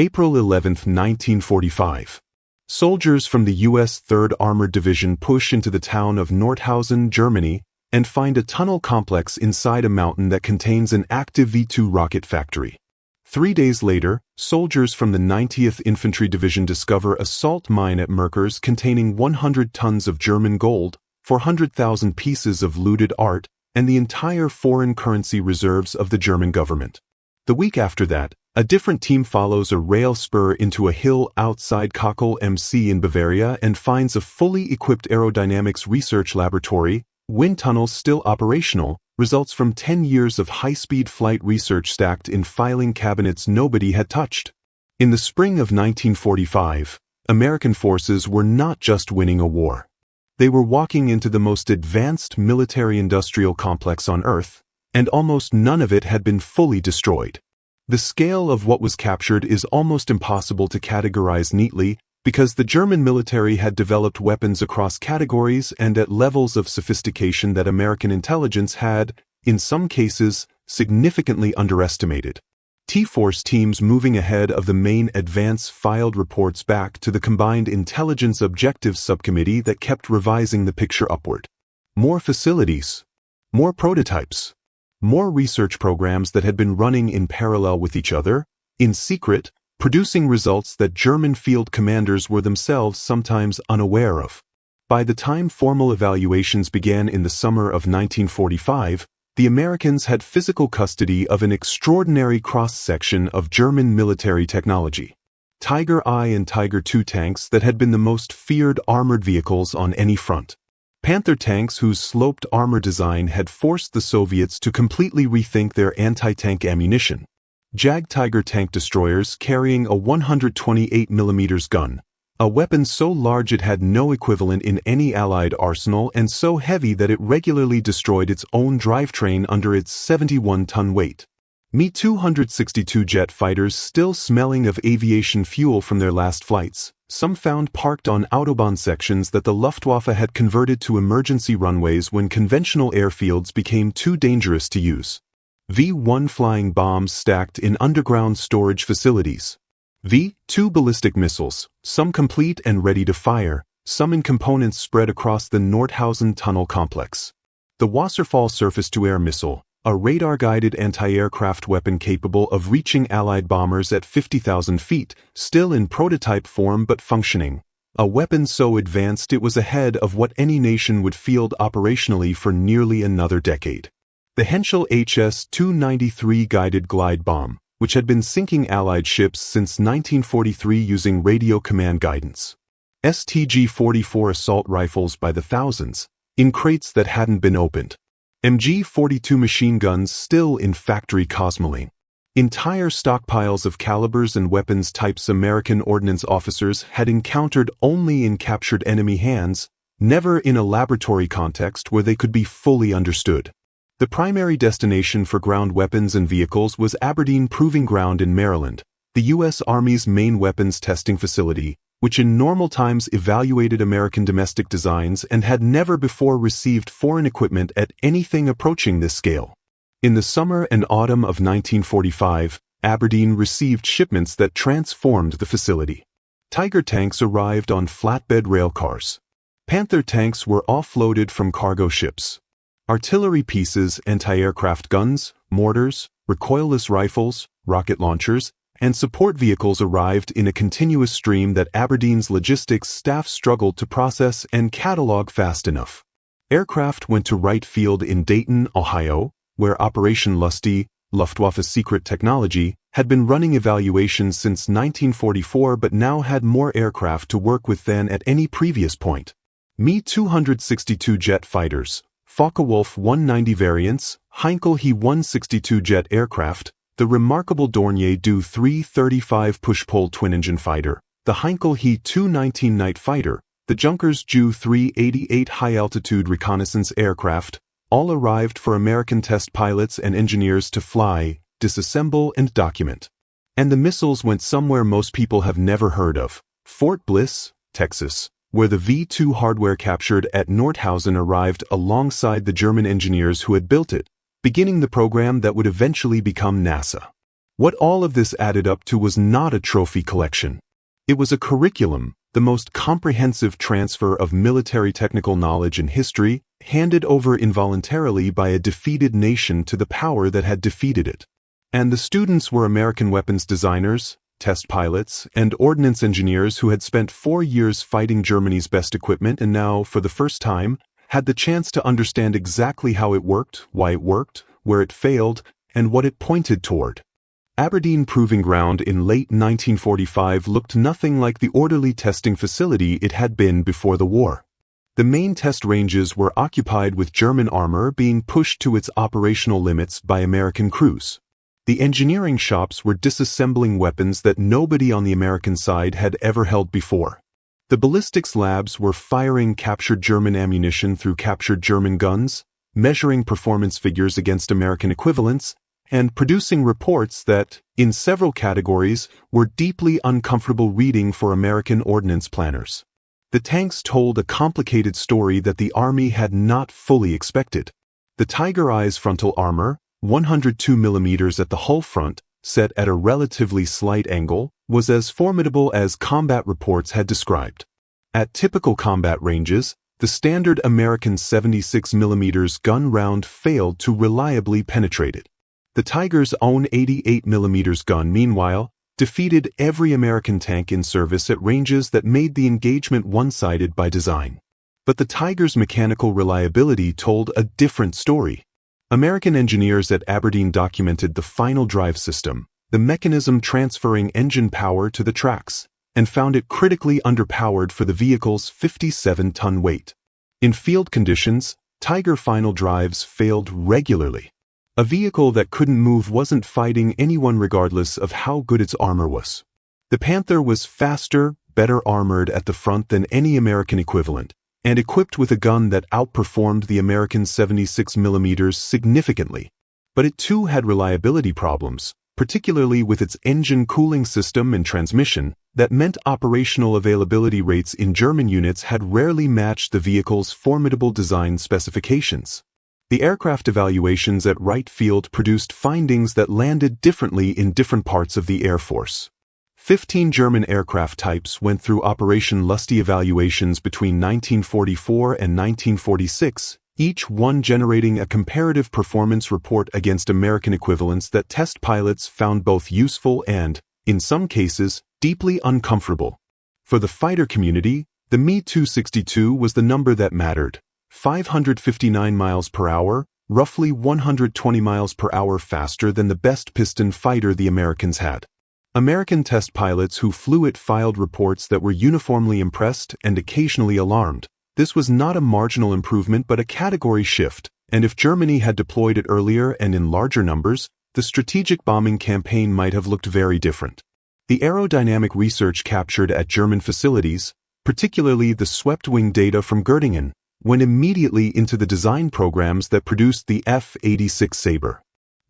April 11, 1945. Soldiers from the U.S. 3rd Armored Division push into the town of Nordhausen, Germany, and find a tunnel complex inside a mountain that contains an active V-2 rocket factory. 3 days later, soldiers from the 90th Infantry Division discover a salt mine at Merkers containing 100 tons of German gold, 400,000 pieces of looted art, and the entire foreign currency reserves of the German government. The week after that, a different team follows a rail spur into a hill outside Kakel MC in Bavaria and finds a fully equipped aerodynamics research laboratory. Wind tunnels still operational, results from 10 years of high-speed flight research stacked in filing cabinets nobody had touched. In the spring of 1945, American forces were not just winning a war. They were walking into the most advanced military-industrial complex on Earth, and almost none of it had been fully destroyed. The scale of what was captured is almost impossible to categorize neatly, because the German military had developed weapons across categories and at levels of sophistication that American intelligence had, in some cases, significantly underestimated. T-Force teams moving ahead of the main advance filed reports back to the Combined Intelligence Objectives Subcommittee that kept revising the picture upward. More facilities. More prototypes. More research programs that had been running in parallel with each other, in secret, producing results that German field commanders were themselves sometimes unaware of. By the time formal evaluations began in the summer of 1945, the Americans had physical custody of an extraordinary cross-section of German military technology. Tiger I and Tiger II tanks that had been the most feared armored vehicles on any front. Panther tanks whose sloped armor design had forced the Soviets to completely rethink their anti-tank ammunition. Jag Tiger tank destroyers carrying a 128mm gun, a weapon so large it had no equivalent in any Allied arsenal and so heavy that it regularly destroyed its own drivetrain under its 71-ton weight. Me-262 jet fighters still smelling of aviation fuel from their last flights, some found parked on Autobahn sections that the Luftwaffe had converted to emergency runways when conventional airfields became too dangerous to use. V-1 flying bombs stacked in underground storage facilities. V-2 ballistic missiles, some complete and ready to fire, some in components spread across the Nordhausen tunnel complex. The Wasserfall surface-to-air missile, a radar-guided anti-aircraft weapon capable of reaching Allied bombers at 50,000 feet, still in prototype form but functioning. A weapon so advanced it was ahead of what any nation would field operationally for nearly another decade. The Henschel HS-293 guided glide bomb, which had been sinking Allied ships since 1943 using radio command guidance. STG-44 assault rifles by the thousands, in crates that hadn't been opened. MG-42 machine guns still in factory cosmoline. Entire stockpiles of calibers and weapons types American ordnance officers had encountered only in captured enemy hands, never in a laboratory context where they could be fully understood. The primary destination for ground weapons and vehicles was Aberdeen Proving Ground in Maryland, the U.S. Army's main weapons testing facility, which in normal times evaluated American domestic designs and had never before received foreign equipment at anything approaching this scale. In the summer and autumn of 1945, Aberdeen received shipments that transformed the facility. Tiger tanks arrived on flatbed railcars. Panther tanks were offloaded from cargo ships. Artillery pieces, anti-aircraft guns, mortars, recoilless rifles, rocket launchers, and support vehicles arrived in a continuous stream that Aberdeen's logistics staff struggled to process and catalog fast enough. Aircraft went to Wright Field in Dayton, Ohio, where Operation Lusty, Luftwaffe's secret technology, had been running evaluations since 1944 but now had more aircraft to work with than at any previous point. Me-262 jet fighters, Focke-Wulf 190 variants, Heinkel He-162 jet aircraft, the remarkable Dornier Do 335 push-pull twin-engine fighter, the Heinkel He-219 night fighter, the Junkers Ju 388 high-altitude reconnaissance aircraft, all arrived for American test pilots and engineers to fly, disassemble, and document. And the missiles went somewhere most people have never heard of, Fort Bliss, Texas, where the V-2 hardware captured at Nordhausen arrived alongside the German engineers who had built it, beginning the program that would eventually become NASA. What all of this added up to was not a trophy collection. It was a curriculum, the most comprehensive transfer of military technical knowledge and history, handed over involuntarily by a defeated nation to the power that had defeated it. And the students were American weapons designers, test pilots, and ordnance engineers who had spent 4 years fighting Germany's best equipment and now, for the first time, had the chance to understand exactly how it worked, why it worked, where it failed, and what it pointed toward. Aberdeen Proving Ground in late 1945 looked nothing like the orderly testing facility it had been before the war. The main test ranges were occupied with German armor being pushed to its operational limits by American crews. The engineering shops were disassembling weapons that nobody on the American side had ever held before. The ballistics labs were firing captured German ammunition through captured German guns, measuring performance figures against American equivalents, and producing reports that, in several categories, were deeply uncomfortable reading for American ordnance planners. The tanks told a complicated story that the Army had not fully expected. The Tiger Eye's frontal armor, 102 mm at the hull front, set at a relatively slight angle, was as formidable as combat reports had described. At typical combat ranges, the standard American 76 mm gun round failed to reliably penetrate it. The Tiger's own 88 mm gun, meanwhile, defeated every American tank in service at ranges that made the engagement one-sided by design. But the Tiger's mechanical reliability told a different story. American engineers at Aberdeen documented the final drive system, the mechanism transferring engine power to the tracks, and found it critically underpowered for the vehicle's 57-ton weight. In field conditions, Tiger final drives failed regularly. A vehicle that couldn't move wasn't fighting anyone regardless of how good its armor was. The Panther was faster, better armored at the front than any American equivalent, and equipped with a gun that outperformed the American 76 mm significantly. But it too had reliability problems, particularly with its engine cooling system and transmission, that meant operational availability rates in German units had rarely matched the vehicle's formidable design specifications. The aircraft evaluations at Wright Field produced findings that landed differently in different parts of the Air Force. 15 German aircraft types went through Operation Lusty evaluations between 1944 and 1946, each one generating a comparative performance report against American equivalents that test pilots found both useful and, in some cases, deeply uncomfortable. For the fighter community, the Me-262 was the number that mattered. 559 miles per hour, roughly 120 miles per hour faster than the best piston fighter the Americans had. American test pilots who flew it filed reports that were uniformly impressed and occasionally alarmed. This was not a marginal improvement but a category shift, and if Germany had deployed it earlier and in larger numbers, the strategic bombing campaign might have looked very different. The aerodynamic research captured at German facilities, particularly the swept-wing data from Göttingen, went immediately into the design programs that produced the F-86 Sabre.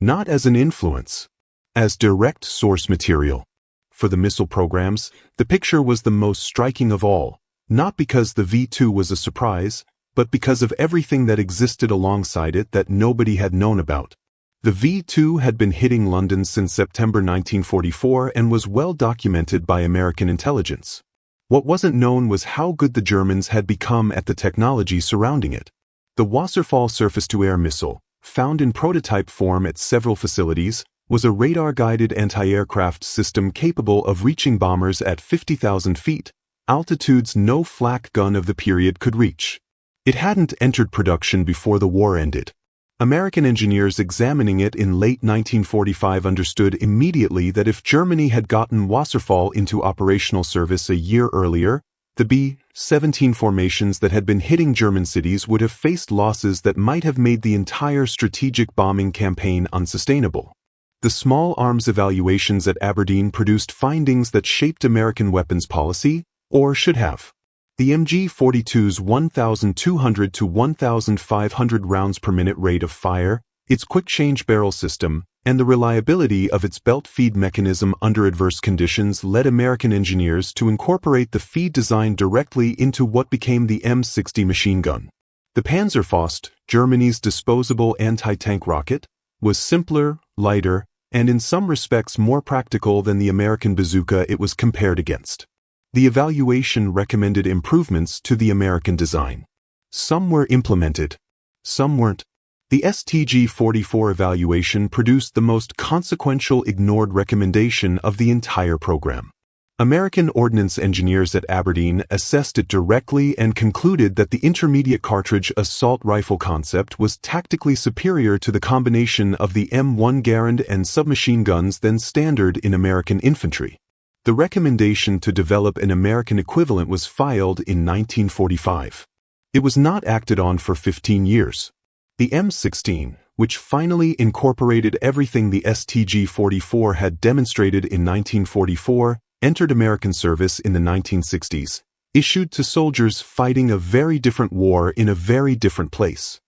Not as an influence, as direct source material. For the missile programs, the picture was the most striking of all, not because the V-2 was a surprise, but because of everything that existed alongside it that nobody had known about. The V-2 had been hitting London since September 1944 and was well documented by American intelligence. What wasn't known was how good the Germans had become at the technology surrounding it. The Wasserfall surface-to-air missile, found in prototype form at several facilities, was a radar-guided anti-aircraft system capable of reaching bombers at 50,000 feet, altitudes no flak gun of the period could reach. It hadn't entered production before the war ended. American engineers examining it in late 1945 understood immediately that if Germany had gotten Wasserfall into operational service a year earlier, the B-17 formations that had been hitting German cities would have faced losses that might have made the entire strategic bombing campaign unsustainable. The small arms evaluations at Aberdeen produced findings that shaped American weapons policy, or should have. The MG-42's 1,200 to 1,500 rounds per minute rate of fire, its quick-change barrel system, and the reliability of its belt feed mechanism under adverse conditions led American engineers to incorporate the feed design directly into what became the M60 machine gun. The Panzerfaust, Germany's disposable anti-tank rocket, was simpler, lighter, and in some respects more practical than the American bazooka it was compared against. The evaluation recommended improvements to the American design. Some were implemented, some weren't. The STG-44 evaluation produced the most consequential ignored recommendation of the entire program. American ordnance engineers at Aberdeen assessed it directly and concluded that the intermediate cartridge assault rifle concept was tactically superior to the combination of the M1 Garand and submachine guns then standard in American infantry. The recommendation to develop an American equivalent was filed in 1945. It was not acted on for 15 years. The M16, which finally incorporated everything the STG-44 had demonstrated in 1944, entered American service in the 1960s, issued to soldiers fighting a very different war in a very different place.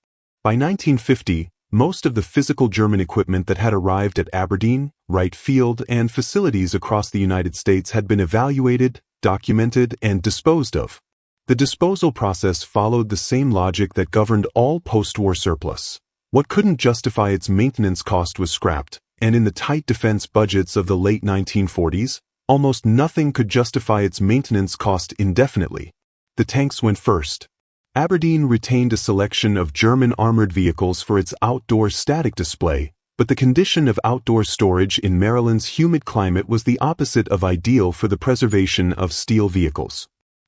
By 1950, most of the physical German equipment that had arrived at Aberdeen, Wright Field, and facilities across the United States had been evaluated, documented, and disposed of. The disposal process followed the same logic that governed all post-war surplus. What couldn't justify its maintenance cost was scrapped, and in the tight defense budgets of the late 1940s, almost nothing could justify its maintenance cost indefinitely. The tanks went first. Aberdeen retained a selection of German armored vehicles for its outdoor static display, but the condition of outdoor storage in Maryland's humid climate was the opposite of ideal for the preservation of steel vehicles.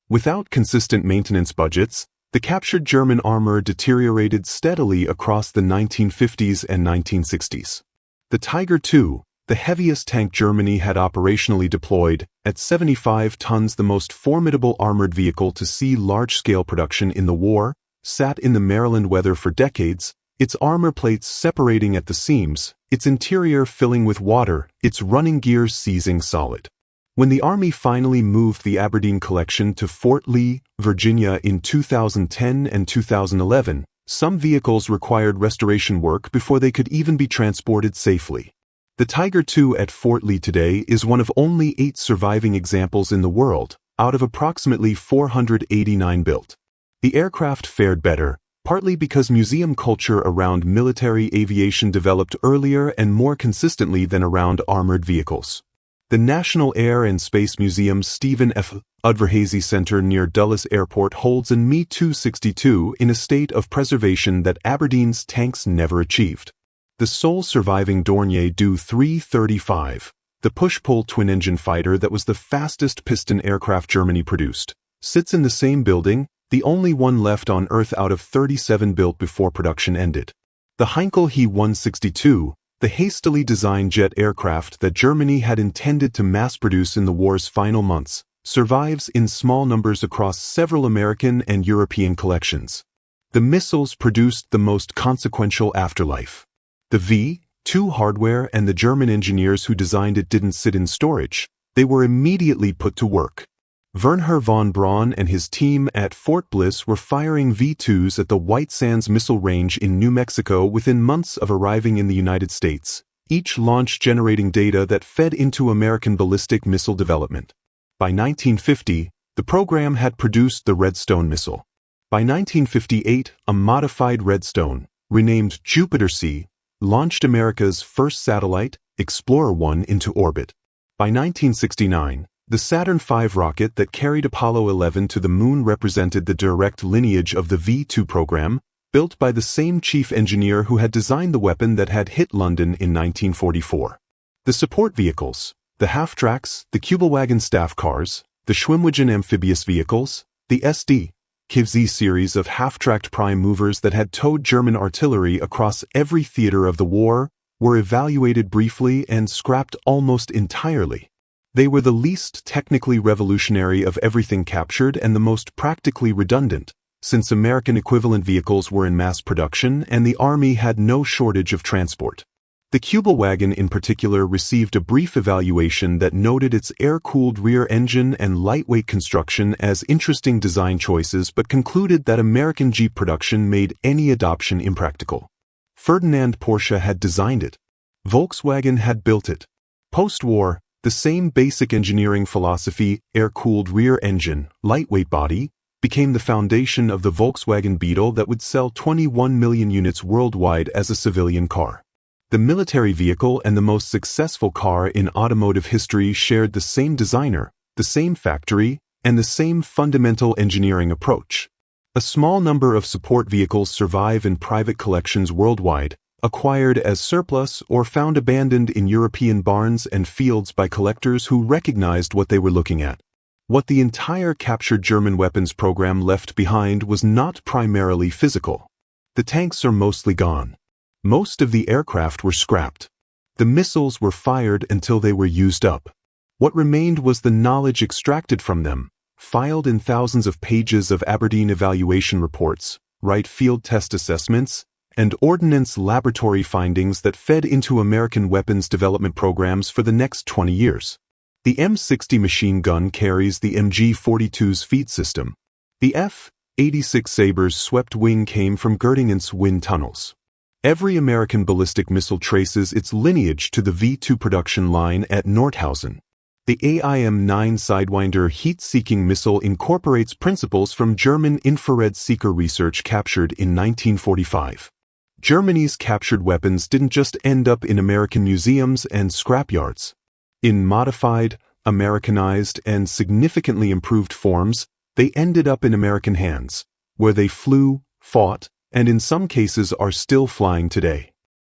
Without consistent maintenance budgets, the captured German armor deteriorated steadily across the 1950s and 1960s. The Tiger II, the heaviest tank Germany had operationally deployed, at 75 tons the most formidable armored vehicle to see large-scale production in the war, sat in the Maryland weather for decades, its armor plates separating at the seams, its interior filling with water, its running gears seizing solid. When the Army finally moved the Aberdeen collection to Fort Lee, Virginia in 2010 and 2011, some vehicles required restoration work before they could even be transported safely. The Tiger II at Fort Lee today is one of only 8 surviving examples in the world, out of approximately 489 built. The aircraft fared better, partly because museum culture around military aviation developed earlier and more consistently than around armored vehicles. The National Air and Space Museum's Stephen F. Udvarhazy Center near Dulles Airport holds an Me-262 in a state of preservation that Aberdeen's tanks never achieved. The sole surviving Dornier Do 335, the push-pull twin-engine fighter that was the fastest piston aircraft Germany produced, sits in the same building, the only one left on Earth out of 37 built before production ended. The Heinkel He-162, the hastily designed jet aircraft that Germany had intended to mass-produce in the war's final months, survives in small numbers across several American and European collections. The missiles produced the most consequential afterlife. The V-2 hardware and the German engineers who designed it didn't sit in storage, they were immediately put to work. Wernher von Braun and his team at Fort Bliss were firing V-2s at the White Sands Missile Range in New Mexico within months of arriving in the United States, each launch generating data that fed into American ballistic missile development. By 1950, the program had produced the Redstone missile. By 1958, a modified Redstone, renamed Jupiter-C, launched America's first satellite, Explorer 1, into orbit. By 1969, the Saturn V rocket that carried Apollo 11 to the moon represented the direct lineage of the V-2 program, built by the same chief engineer who had designed the weapon that had hit London in 1944. The support vehicles, the half-tracks, the Kübelwagen staff cars, the Schwimmwagen amphibious vehicles, the SD-KIVZ series of half-tracked prime movers that had towed German artillery across every theater of the war, were evaluated briefly and scrapped almost entirely. They were the least technically revolutionary of everything captured and the most practically redundant, since American equivalent vehicles were in mass production and the Army had no shortage of transport. The Kübelwagen in particular received a brief evaluation that noted its air-cooled rear engine and lightweight construction as interesting design choices but concluded that American Jeep production made any adoption impractical. Ferdinand Porsche had designed it. Volkswagen had built it. Post-war, the same basic engineering philosophy, air-cooled rear engine, lightweight body, became the foundation of the Volkswagen Beetle that would sell 21 million units worldwide as a civilian car. The military vehicle and the most successful car in automotive history shared the same designer, the same factory, and the same fundamental engineering approach. A small number of support vehicles survive in private collections worldwide, acquired as surplus or found abandoned in European barns and fields by collectors who recognized what they were looking at. What the entire captured German weapons program left behind was not primarily physical. The tanks are mostly gone. Most of the aircraft were scrapped. The missiles were fired until they were used up. What remained was the knowledge extracted from them, filed in thousands of pages of Aberdeen evaluation reports, Wright field test assessments, and ordnance laboratory findings that fed into American weapons development programs for the next 20 years. The M60 machine gun carries the MG-42's feed system. The F-86 Saber's swept wing came from Göttingen's wind tunnels. Every American ballistic missile traces its lineage to the V-2 production line at Nordhausen. The AIM-9 Sidewinder heat-seeking missile incorporates principles from German infrared seeker research captured in 1945. Germany's captured weapons didn't just end up in American museums and scrapyards. In modified, Americanized, and significantly improved forms, they ended up in American hands, where they flew, fought, and in some cases are still flying today.